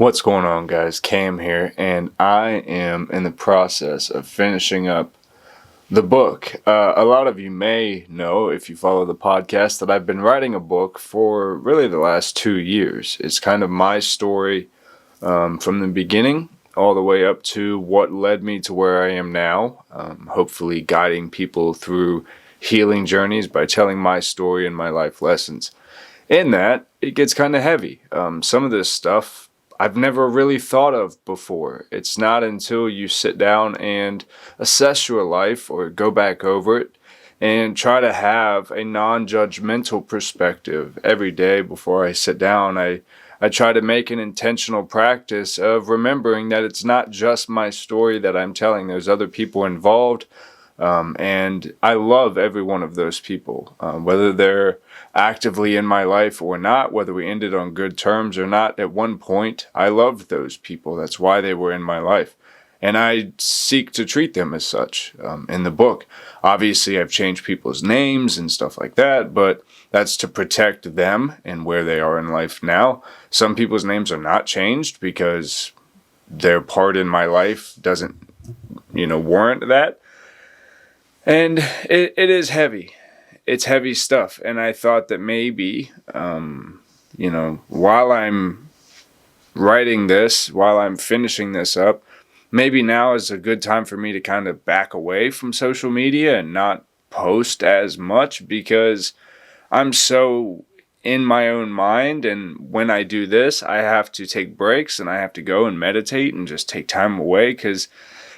What's going on, guys? Cam here, and I am in the process of finishing up the book. A lot of you may know, if you follow the podcast, that I've been writing a book for really the last 2 years. It's kind of my story from the beginning all the way up to what led me to where I am now, hopefully guiding people through healing journeys by telling my story and my life lessons. In that, it gets kind of heavy. Some of this stuff I've never really thought of before. It's not until you sit down and assess your life or go back over it and try to have a non-judgmental perspective every day before I sit down. I try to make an intentional practice of remembering that it's not just my story that I'm telling. There's other people involved. And I love every one of those people, whether they're actively in my life or not, whether we ended on good terms or not. At one point, I loved those people. That's why they were in my life. And I seek to treat them as such in the book. Obviously, I've changed people's names and stuff like that, but that's to protect them and where they are in life now. Some people's names are not changed because their part in my life doesn't, warrant that. And it is heavy. It's heavy stuff. And I thought that maybe, while I'm writing this, while I'm finishing this up, maybe now is a good time for me to kind of back away from social media and not post as much, because I'm so in my own mind. And when I do this, I have to take breaks and I have to go and meditate and just take time away, because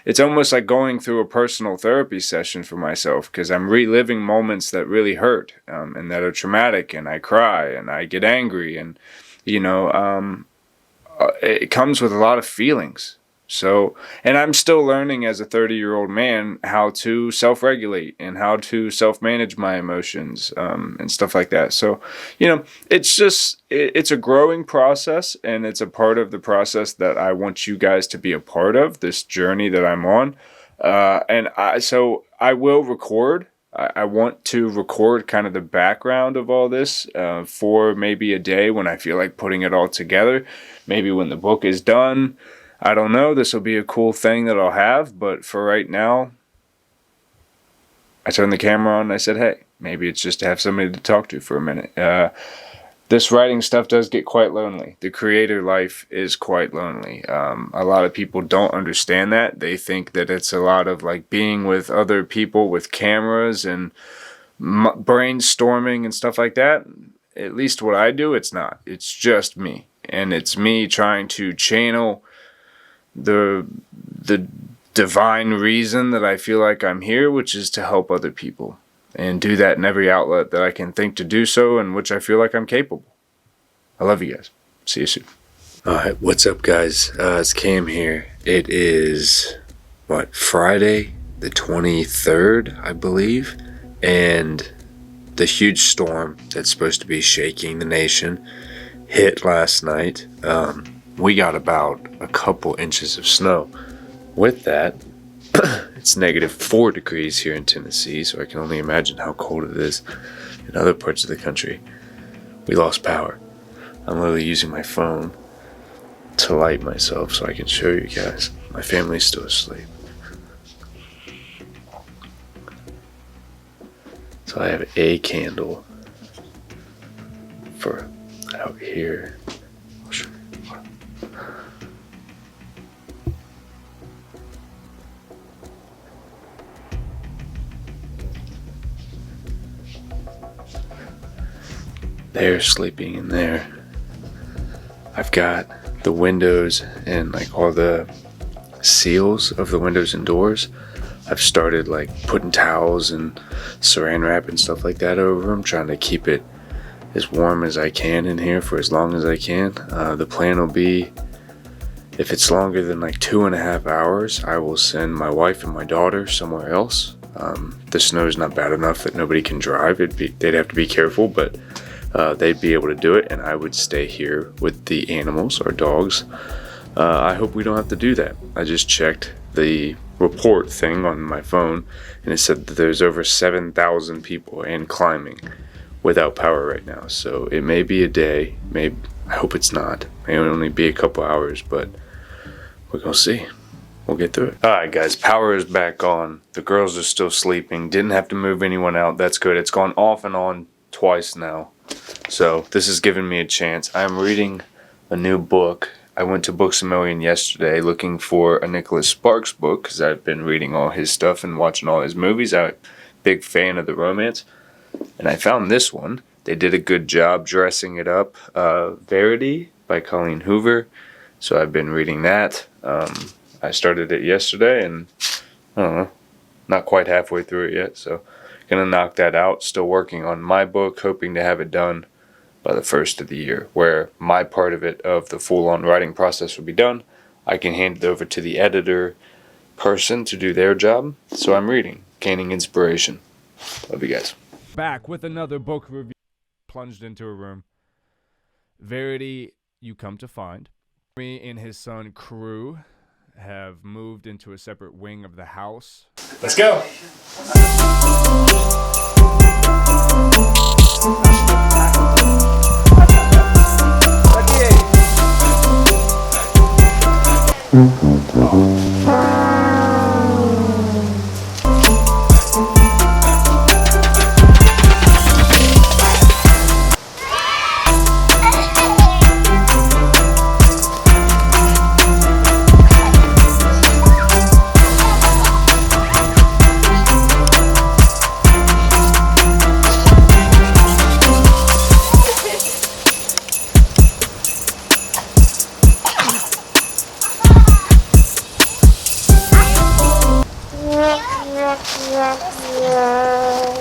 it's almost like going through a personal therapy session for myself, because I'm reliving moments that really hurt and that are traumatic, and I cry and I get angry, and it comes with a lot of feelings. So, and I'm still learning as a 30-year-old man how to self-regulate and how to self-manage my emotions and stuff like that. So, it's a growing process, and it's a part of the process that I want you guys to be a part of, this journey that I'm on. So I will record. I want to record kind of the background of all this for maybe a day when I feel like putting it all together. Maybe when the book is done. I don't know. This will be a cool thing that I'll have. But for right now, I turned the camera on and I said, hey, maybe it's just to have somebody to talk to for a minute. This writing stuff does get quite lonely. The creator life is quite lonely. A lot of people don't understand that. They think that it's a lot of like being with other people with cameras and brainstorming and stuff like that. At least what I do, it's not. It's just me. And it's me trying to channel the divine reason that I feel like I'm here, which is to help other people, and do that in every outlet that I can think to do so, and which I feel like I'm capable. I love you guys. See you soon. Alright, what's up, guys? It's Cam here. It is Friday the 23rd, I believe, and the huge storm that's supposed to be shaking the nation hit last night. We got about a couple inches of snow. With that, it's -4 degrees here in Tennessee, so I can only imagine how cold it is in other parts of the country. We lost power. I'm literally using my phone to light myself so I can show you guys. My family's still asleep. So I have a candle for out here. I'll show you. They're sleeping in there. I've got the windows and all the seals of the windows and doors. I've started putting towels and saran wrap and stuff like that over them, trying to keep it as warm as I can in here for as long as I can. The plan will be, if it's longer than 2.5 hours, I will send my wife and my daughter somewhere else. The snow is not bad enough that nobody can drive. They'd have to be careful, but they'd be able to do it, and I would stay here with the animals, our dogs. I hope we don't have to do that. I just checked the report thing on my phone, and it said that there's over 7,000 people and climbing without power right now. So it may be a day, maybe, I hope it's not, May only be a couple hours, but we're gonna see. We'll get through it. Alright guys, power is back on. The girls are still sleeping. Didn't have to move anyone out. That's good. It's gone off and on twice now. So this has given me a chance. I'm reading a new book. I went to Books A Million yesterday looking for a Nicholas Sparks book because I've been reading all his stuff and watching all his movies. I'm a big fan of the romance. And I found this one. They did a good job dressing it up. Verity by Colleen Hoover. So I've been reading that. I started it yesterday and I don't know, not quite halfway through it yet. So gonna knock that out. Still working on my book, hoping to have it done by the first of the year, where my part of it, of the full-on writing process, will be done. I can hand it over to the editor person to do their job. So I'm reading, gaining inspiration. Love you guys. Back with another book review. Plunged into a room. Verity, you come to find. Me and his son, Crew, have moved into a separate wing of the house. Let's go.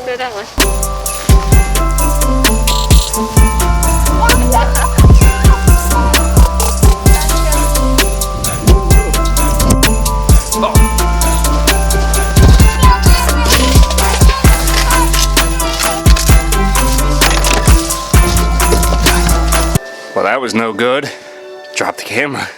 Do that one. Well, that was no good. Drop the camera.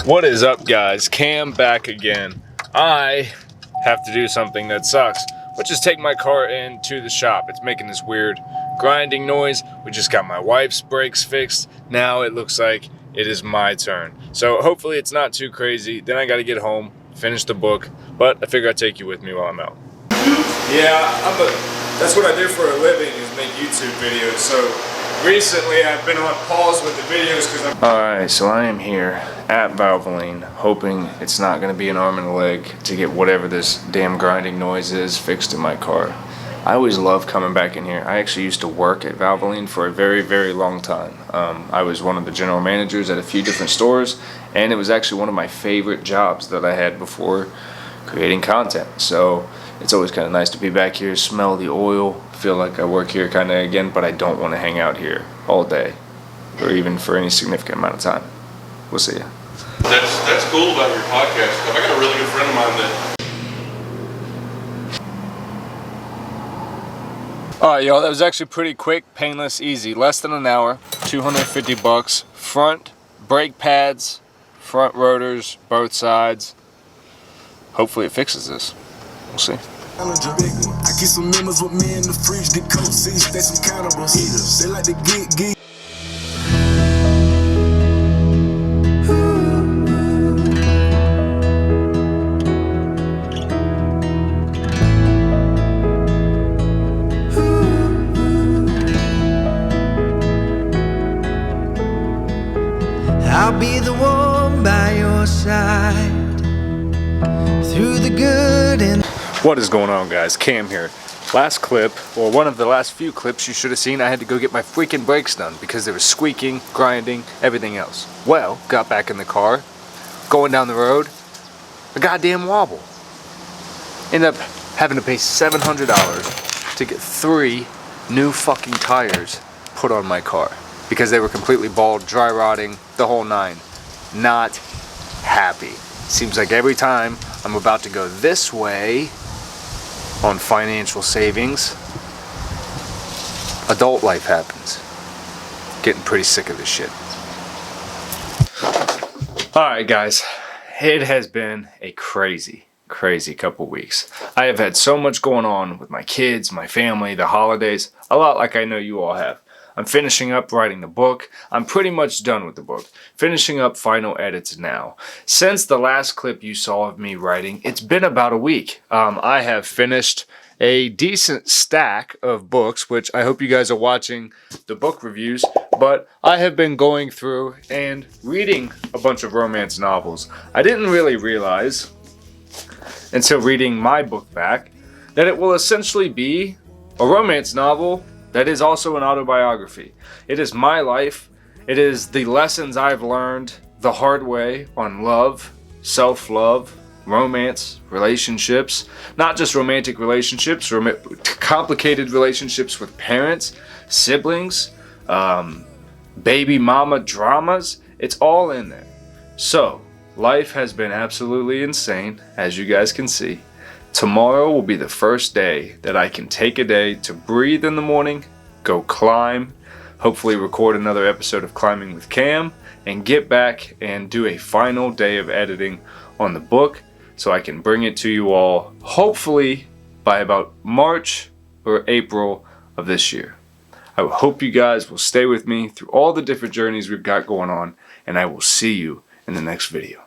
What is up, guys? Cam back again. I have to do something that sucks, which is take my car into the shop. It's making this weird grinding noise. We just got my wife's brakes fixed. Now it looks like it is my turn. So hopefully it's not too crazy. Then I gotta get home, finish the book, but I figure I'd take you with me while I'm out. Yeah, that's what I do for a living, is make YouTube videos. So recently I've been on pause with the videos because I'm... Alright, so I am here at Valvoline, hoping it's not going to be an arm and a leg to get whatever this damn grinding noise is fixed in my car. I always love coming back in here. I actually used to work at Valvoline for a very, very long time. I was one of the general managers at a few different stores, and it was actually one of my favorite jobs that I had before creating content. So it's always kind of nice to be back here, smell the oil, feel like I work here kind of again, but I don't want to hang out here all day or even for any significant amount of time. We'll see ya. That's cool about your podcast stuff. I got a really good friend of mine that. Alright, y'all, that was actually pretty quick, painless, easy. Less than an hour, $250. Front brake pads, front rotors, both sides. Hopefully it fixes this. We'll see. I keep some members with me in the fridge, the coat seats, they some cannibals. They like to get. I'll be the one by your side through the good and What is going on, guys? Cam here. Last clip, or one of the last few clips you should have seen, I had to go get my freaking brakes done because they were squeaking, grinding, everything else. Well, got back in the car, going down the road, a goddamn wobble. Ended up having to pay $700 to get 3 new fucking tires put on my car because they were completely bald, dry rotting, the whole 9. Not happy. Seems like every time I'm about to go this way on financial savings, adult life happens. Getting pretty sick of this shit. Alright guys, it has been a crazy couple weeks. I have had so much going on with my kids, my family, the holidays, a lot like I know you all have. I'm finishing up writing the book. I'm pretty much done with the book. Finishing up final edits now. Since the last clip you saw of me writing, it's been about a week. I have finished a decent stack of books, which I hope you guys are watching the book reviews, but I have been going through and reading a bunch of romance novels. I didn't really realize until reading my book back that it will essentially be a romance novel that is also an autobiography. It is my life. It is the lessons I've learned the hard way on love, self-love, romance, relationships. Not just romantic relationships, complicated relationships with parents, siblings, baby mama dramas. It's all in there. So, life has been absolutely insane, as you guys can see. Tomorrow will be the first day that I can take a day to breathe in the morning, go climb, hopefully record another episode of Climbing with Cam, and get back and do a final day of editing on the book so I can bring it to you all, hopefully by about March or April of this year. I hope you guys will stay with me through all the different journeys we've got going on, and I will see you in the next video.